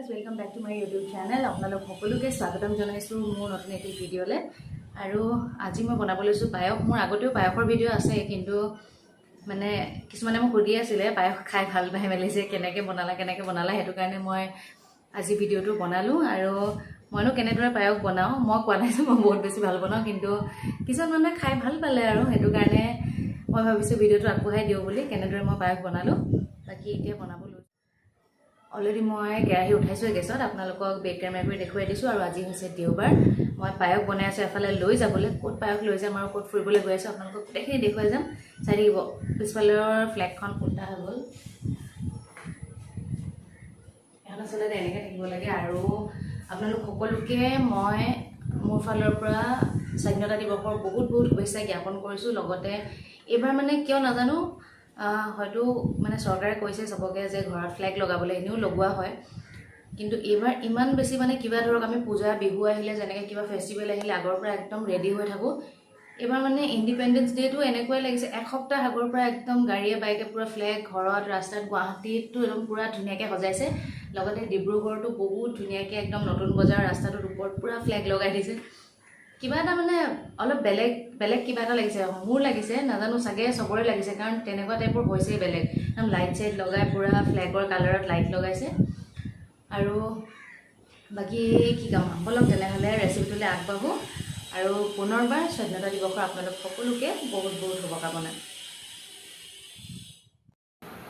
Guys welcome back to my YouTube channel আপোনালোক সকলোকে স্বাগতম জনাইছো মোৰ নতুন এটি ভিডিঅ'লে আৰু আজি মই বনাব লৈছো পায়স মোৰ আগতেও পায়সৰ ভিডিঅ' আছে কিন্তু মানে কিছুমানে মোক সুধি আছিল পায়স খাই ভাল পায় মেলিছে কেনেকৈ বনালা হেতু কাৰণে মই আজি ভিডিঅ'টো বনালো আৰু মইনো কেনেদৰে পায়স বনাও মই কোৱা নাই যে মই বহুত বেছি ভাল বনাও কিন্তু কিছুমান মানুহে খাই ভাল পালে আৰু হেতু কাৰণে মই ভাবিছো ভিডিঅ'টো আগবঢ়াই দিও বুলি কেনেদৰে মই পায়স বনালো বাকি এতিয়া বনাব অলৰেডি মই কেৰাহী উঠাইছো গেছত আপোনালোকক বেক কেমেৰা কৰি দেখুৱাই দিছো আৰু আজি হৈছে দেওবাৰ মই পায়স বনাই আছো এফালে লৈ যাবলৈ ক'ত পায়স লৈ যাম আৰু ক'ত ফুৰিবলৈ গৈ আছো আপোনালোকক গোটেইখিনি দেখুৱাই যাম চাই থাকিব পিছফালৰ ফ্লেগখন উল্টা হৈ গ'ল এখন আচলতে এনেকৈ থাকিব লাগে আৰু আপোনালোক সকলোকে মই মোৰ ফালৰ পৰা স্বাধীনতা দিৱসৰ বহুত শুভেচ্ছা জ্ঞাপন কৰিছো লগতে এবাৰ মানে কিয় নাজানো হয়তো মানে চৰকাৰে কৈছে সবকে যে ঘৰত ফ্ল্যাগ লগাবলৈ এনেও লগোৱা হয় কিন্তু এবাৰ ইমান বেছি মানে কিবা ধৰক আমি পূজা বিহু আহিলে যেনেকৈ কিবা ফেষ্টিভেল আহিলে আগৰ পৰা একদম ৰেডি হৈ থাকো এবাৰ মানে ইণ্ডিপেণ্ডেন্স ডেটো এনেকুৱাই লাগিছে এক সপ্তাহ আগৰ পৰা একদম গাড়ীয়ে বাইকে পুৰা ফ্ল্যাগ ঘৰত ৰাস্তাত গুৱাহাটীতো একদম পুৰা ধুনীয়াকৈ সজাইছে লগতে ডিব্ৰুগড়তো বহুত ধুনীয়াকৈ একদম নতুন বজাৰ ৰাস্তাটোৰ ওপৰত পুৰা ফ্ল্যাগ লগাই দিছে কিবা এটা মানে অলপ বেলেগ কিবা এটা লাগিছে মোৰ লাগিছে নাজানো চাগে সবৰে লাগিছে কাৰণ তেনেকুৱা টাইপৰ হৈছে বেলেগ একদম লাইট চাইট লগাই পুৰা ফ্ল্যাগৰ কালাৰত লাইট লগাইছে আৰু বাকি কি কাম বলক তেনেহ'লে ৰেচিপিটোলৈ আগবাঢ়ো আৰু পুনৰবাৰ স্বাধীনতা দিৱসৰ আপোনালোক সকলোকে বহুত শুভকামনা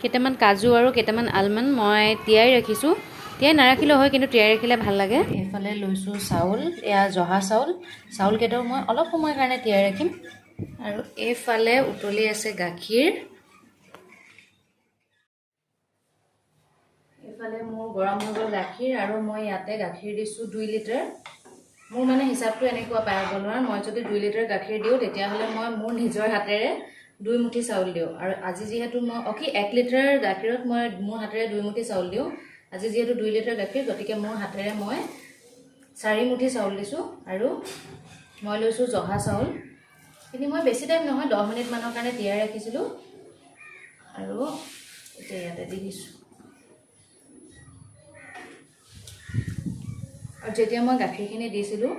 কেইটামান কাজু আৰু কেইটামান আলমণ্ড মই তিয়াই ৰাখিছোঁ তিয়াই নাৰাখিলেও হয় কিন্তু তিয়াই ৰাখিলে ভাল লাগে এইফালে লৈছোঁ চাউল এয়া জহা চাউল কেইটাও মই অলপ সময়ৰ কাৰণে তিয়াই ৰাখিম আৰু এইফালে উতলি আছে গাখীৰ এইফালে মোৰ গৰম হৈ গ'ল গাখীৰ আৰু মই ইয়াতে গাখীৰ দিছোঁ 2 লিটাৰ মোৰ মানে হিচাপটো এনেকুৱা পায়স বনোৱাৰ মই যদি 2 লিটাৰ গাখীৰ দিওঁ তেতিয়াহ'লে মই মোৰ নিজৰ হাতেৰে 2 মুঠি চাউল দিওঁ আৰু আজি যিহেতু মই 1 লিটাৰ গাখীৰত মই মোৰ হাতেৰে 2 মুঠি চাউল দিওঁ আজি যেহেতু 2 লিটাৰ গাখীৰ গতিকে মোৰ হাতেৰে মই 4 মুঠি চাউল দিছোঁ আৰু মই লৈছোঁ জহা চাউল কিন্তু মই বেছি টাইম নহয় 10 মিনিট মানৰ কাৰণে তিয়াই ৰাখিছিলোঁ আৰু এতিয়া ইয়াতে দি দিছোঁ আৰু যেতিয়া মই গাখীৰখিনি দিছিলোঁ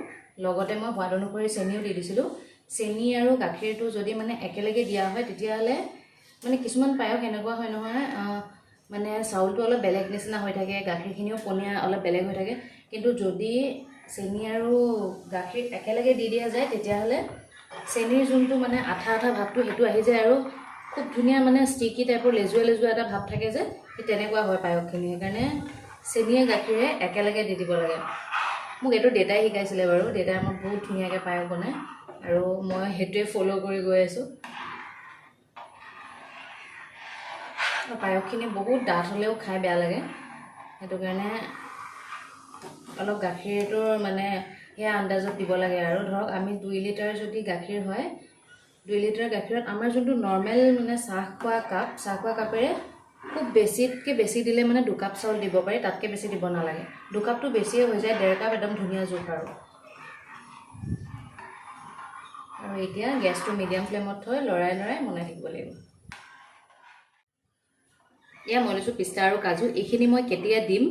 লগতে মই সোৱাদ অনুসৰি চেনিও দি দিছিলোঁ চেনি আৰু গাখীৰটো যদি মানে একেলগে দিয়া হয় তেতিয়াহ'লে মানে কিছুমান পায়স এনেকুৱা হয় নহয় মানে চাউলটো অলপ বেলেগ নিচিনা হৈ থাকে গাখীৰখিনিও পনীয়া অলপ বেলেগ হৈ থাকে কিন্তু যদি চেনি আৰু গাখীৰ একেলগে দি দিয়া যায় তেতিয়াহ'লে চেনিৰ যোনটো মানে আঠা ভাৱটো সেইটো আহি যায় আৰু খুব ধুনীয়া মানে ষ্টিকি টাইপৰ লেজুৱা এটা ভাৱ থাকে যে তেনেকুৱা হয় পায়সখিনি সেইকাৰণে চেনিয়ে গাখীৰে একেলগে দি দিব লাগে মোক এইটো দেউতাই শিকাইছিলে বাৰু দেউতাই মোক বহুত ধুনীয়াকৈ পায়স বনায় আৰু মই সেইটোৱে ফ'ল' কৰি গৈ আছোঁ পায়সখিনি বহুত ডাঠ হ'লেও খাই বেয়া লাগে সেইটো কাৰণে অলপ গাখীৰটোৰ মানে সেয়া আন্দাজত দিব লাগে আৰু ধৰক আমি 2 লিটাৰ যদি গাখীৰ হয় 2 লিটাৰ গাখীৰত আমাৰ যোনটো নৰ্মেল মানে চাহ খোৱা কাপেৰে খুব বেছিতকৈ বেছি দিলে মানে 2 কাপ চাউল দিব পাৰি তাতকৈ বেছি দিব নালাগে 2 কাপটো বেছিয়ে হৈ যায় 1.5 কাপ একদম ধুনীয়া জোখ আৰু এতিয়া গেছটো মিডিয়াম ফ্লেমত থৈ লৰাই বনাই থাকিব লাগিব এয়া মই লৈছোঁ পিস্তা আৰু কাজু এইখিনি মই কেতিয়া দিম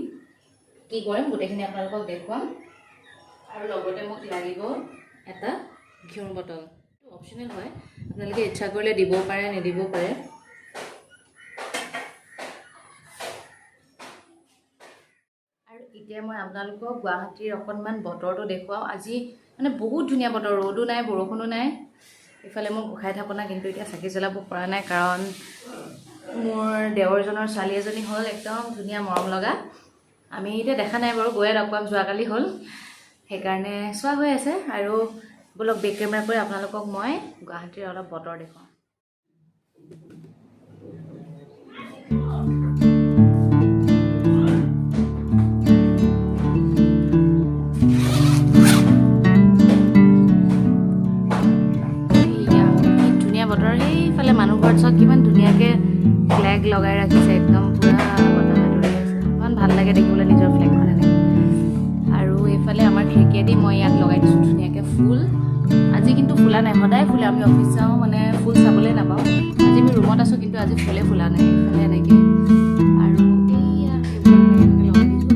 কি কৰিম গোটেইখিনি আপোনালোকক দেখুৱাম আৰু লগতে মোক লাগিব এটা ঘিউৰ বটল অপশ্যনেল হয় আপোনালোকে ইচ্ছা কৰিলে দিব পাৰে নিদিব পাৰে আৰু এতিয়া মই আপোনালোকক গুৱাহাটীৰ অকণমান বতৰটো দেখুৱাওঁ আজি মানে বহুত ধুনীয়া বতৰ ৰ'দো নাই বৰষুণো নাই ইফালে মোৰ গোসাঁই থাপনা কিন্তু এতিয়া চাকি জ্বলাব পৰা নাই কাৰণ মোৰ দেৱৰজনৰ ছোৱালী এজনী হ'ল একদম ধুনীয়া মৰম লগা আমি এতিয়া দেখা নাই বাৰু গৈয়ে লগ পাম যোৱাকালি হ'ল সেইকাৰণে চোৱা হৈ আছে আৰু বলক বেক কেমেৰা কৰি আপোনালোকক মই গুৱাহাটীৰ অলপ বতৰ দেখুৱাওঁ মানুহ ঘৰত চব কিমান ধুনীয়াকৈ ফ্লেগ লগাই ৰাখিছে একদম পুৰা বতাহ ধৰি আছে ইমান ভাল লাগে দেখিবলৈ নিজৰ ফ্লেগখন এনেকৈ আৰু এইফালে আমাৰ খিৰিকীয়েদি মই ইয়াত লগাই দিছোঁ ধুনীয়াকৈ ফুল আজি কিন্তু ফুলা নাই সদায় ফুলে আমি অফিচ যাওঁ মানে ফুল চাবলৈ নাপাওঁ আজি আমি ৰুমত আছোঁ কিন্তু আজি ফুলে ফুলা নাই এইফালে এনেকৈ আৰু এইয়া সেইবোৰ এনেকৈ লগাই দিছোঁ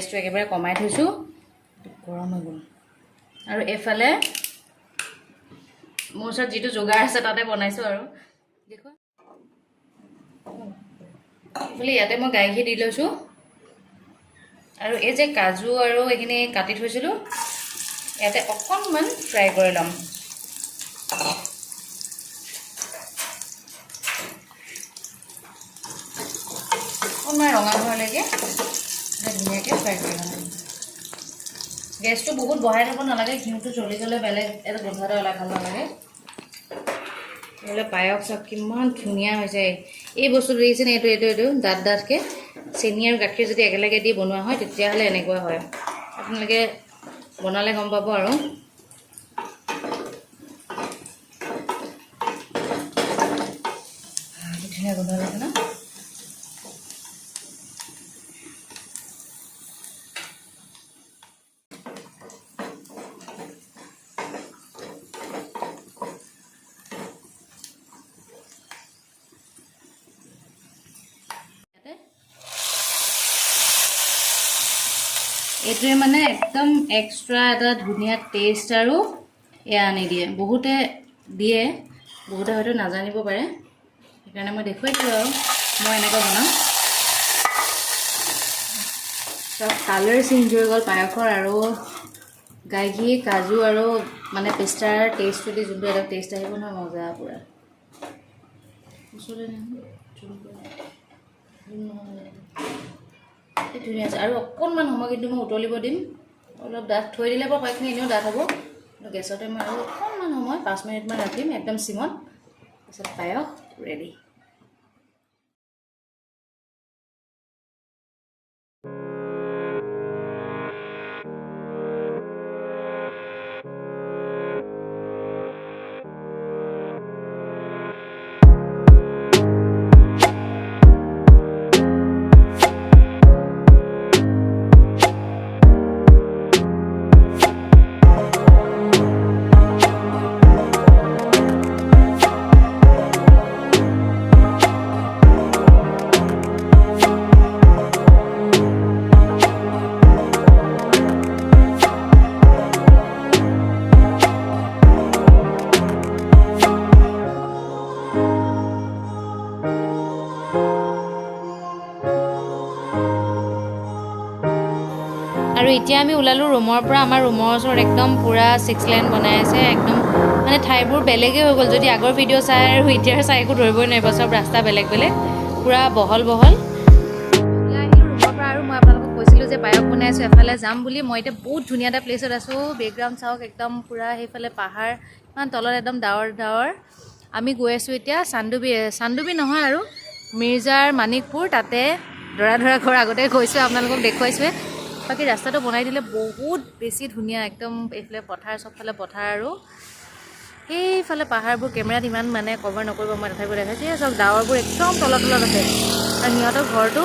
গেছটো একেবাৰে কমাই থৈছোঁ, গৰম হৈ গ'ল। আৰু এফালে মোৰ ওচৰত যিটো যোগাৰ আছে তাতে বনাইছোঁ আৰু দেখুৱা। বোলে ইয়াতে মই গাখীৰ দি লৈছোঁ আৰু এই যে কাজু আৰু এইখিনি কাটি থৈছিলোঁ ইয়াতে অকণমান ফ্ৰাই কৰি ল'ম। অকণমান ৰঙা হোৱালৈকে ধুনীয়াকৈ ফ্ৰাই কৰি ল'ম। গেছটো বহুত বঢ়াই থ'ব নালাগে, ঘিউটো জ্বলি গ'লে বেলেগ এটা গোন্ধ এটা ওলাই ভাল নালাগে। বোলে পায়স চাওক কিমান ধুনীয়া হৈছে। এই বস্তুটো দেখিছেনে, এইটো ডাঠ ডাঠকৈ চেনি আৰু গাখীৰ যদি একেলগে দি বনোৱা হয় তেতিয়াহ'লে এনেকুৱা হয়। আপোনালোকে বনালে গম পাব। আৰু ধুনীয়া গোন্ধ লাগে ন। এইটোৱে মানে একদম এক্সট্ৰা এটা ধুনীয়া টেষ্ট আৰু এয়া আনি দিয়ে। বহুতে দিয়ে, বহুতে হয়তো নাজানিব পাৰে, সেইকাৰণে মই দেখুৱাই দিলোঁ আৰু মই এনেকৈ বনাওঁ। চব কালাৰ চেঞ্জ হৈ গ'ল পায়সৰ, আৰু গাখীৰ কাজু আৰু মানে পিষ্টাৰ টেষ্টটো দি যোনটো এটা টেষ্ট আহিব নহয়, মজা পূৰা। ধুনীয়া আছে। আৰু অকণমান সময় কিন্তু মই উতলিব দিম, অলপ ডাঠ থৈ দিলে বাৰু পায়সখিনি এনেও ডাঠ হ'ব। গেছতে মই আৰু অকণমান সময় 5 মিনিটমান ৰাখিম একদম চিমত, তাৰপিছত পায়স ৰেডি। আৰু এতিয়া আমি ওলালোঁ ৰুমৰ পৰা। আমাৰ ৰুমৰ ওচৰত একদম পূৰা 6 লাইন বনাই আছে, একদম মানে ঠাইবোৰ বেলেগেই হৈ গ'ল। যদি আগৰ ভিডিঅ' চাই আৰু এতিয়াৰ চাই একো ধৰিবই নোৱাৰিব, চব ৰাস্তা বেলেগ বেলেগ, পূৰা বহল বহল। ওলাই আহিলোঁ ৰুমৰ পৰা, আৰু মই আপোনালোকক কৈছিলোঁ যে পায়স বনাই আছোঁ, এফালে যাম বুলি। মই এতিয়া বহুত ধুনীয়া এটা প্লেচত আছোঁ। বেকগ্ৰাউণ্ড চাওক, একদম পূৰা সেইফালে পাহাৰ, ইমান তলত একদম ডাৱৰ ডাৱৰ। আমি গৈ আছোঁ এতিয়া চান্দুবি নহয় আৰু মিৰ্জাৰ মানিকপুৰ, তাতে দৰা ঘৰ আগতে গৈছোঁ, আপোনালোকক দেখুৱাইছোৱে। বাকী ৰাস্তাটো বনাই দিলে বহুত বেছি ধুনীয়া, একদম এইফালে পথাৰ, চবফালে পথাৰ, আৰু সেইফালে পাহাৰবোৰ কেমেৰাত ইমান মানে কভাৰ নকৰিব, মই তথাপিও দেখাইছোঁ। চব ডাৱৰবোৰ একদম তলত আছে, আৰু সিহঁতৰ ঘৰটো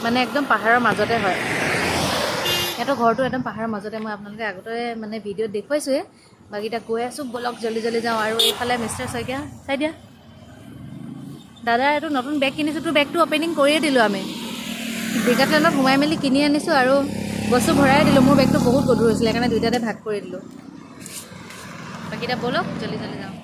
মানে একদম পাহাৰৰ মাজতে হয়। সিহঁতৰ ঘৰটো একদম পাহাৰৰ মাজতে, মই আপোনালোকে আগতে মানে ভিডিঅ'ত দেখুৱাইছোৱে। বাকী এতিয়া গৈ আছোঁ, বলক জল্দি জল্দি যাওঁ। আৰু এইফালে মিষ্টাৰ শইকীয়া, চাই দিয়া দাদা, এইটো নতুন বেগ কিনিছোঁ, তোৰ বেগটো অপেনিং কৰিয়ে দিলোঁ আমি। ডিকাথলনত সোমাই মেলি কিনি আনিছোঁ আৰু বস্তু ভৰাই দিলোঁ। মোৰ বেগটো বহুত গধুৰ হৈছিলে, সেইকাৰণে দুইটাতে ভাগ কৰি দিলোঁ। বাকী এতিয়া বলক জল্দি জল্দি যাওঁ।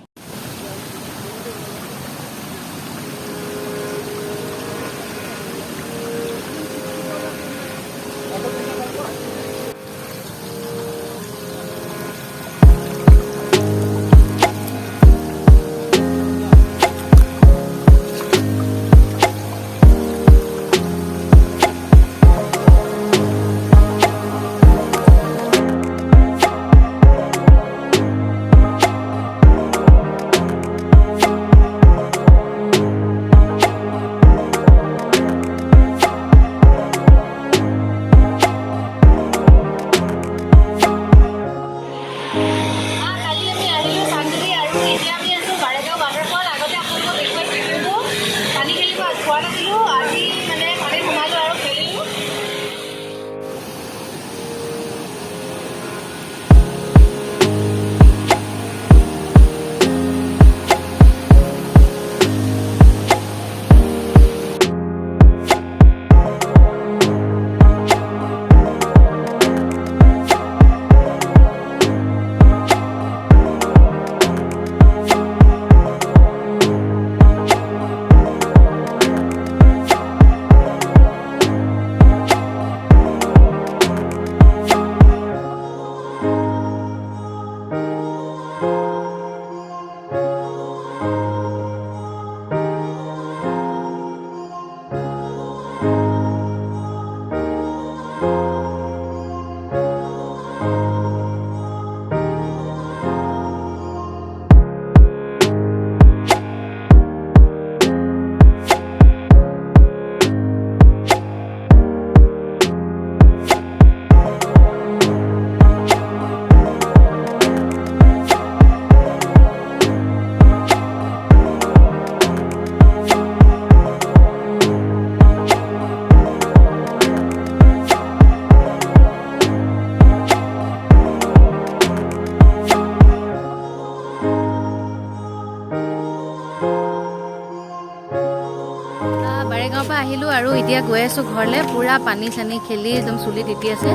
আৰু এতিয়া গৈ আছোঁ ঘৰলৈ পূৰা পানী চানী খেলি একদম চুলি তিতি আছে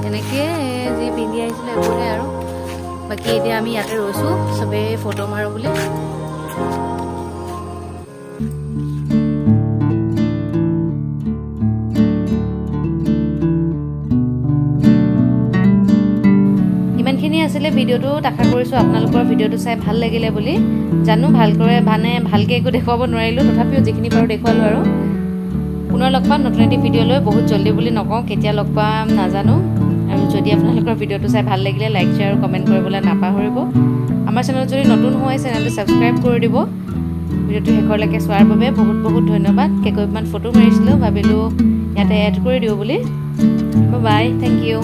এনেকৈ যি পিন্ধি আহিছিলোঁ এইবোৰে আৰু বাকী এতিয়া আমি ইয়াতে ৰৈছোঁ চবেই ফটো মাৰোঁ বুলি ইমানখিনি আছিলে ভিডিঅ'টো আশা কৰিছোঁ আপোনালোকৰ ভিডিঅ'টো চাই ভাল লাগিলে বুলি জানো ভালকৈ একো দেখুৱাব নোৱাৰিলোঁ তথাপিও যিখিনি পাৰোঁ দেখুৱালোঁ আৰু পুনৰ লগ পাম নতুন এটি ভিডিঅ' লৈ বহুত জলদি বুলি নকওঁ কেতিয়া লগ পাম নাজানো আৰু যদি আপোনালোকৰ ভিডিঅ'টো চাই ভাল লাগিলে লাইক শ্বেয়াৰ আৰু কমেণ্ট কৰিবলৈ নাপাহৰিব আমাৰ চেনেলত যদি নতুন হয় চেনেলটো ছাবস্ক্ৰাইব কৰি দিব ভিডিঅ'টো শেষলৈকে চোৱাৰ বাবে বহুত বহুত ধন্যবাদ কেইকপমান ফটো মাৰিছিলোঁ ভাবিলোঁ ইয়াতে এড কৰি দিওঁ বুলি বাই থেংক ইউ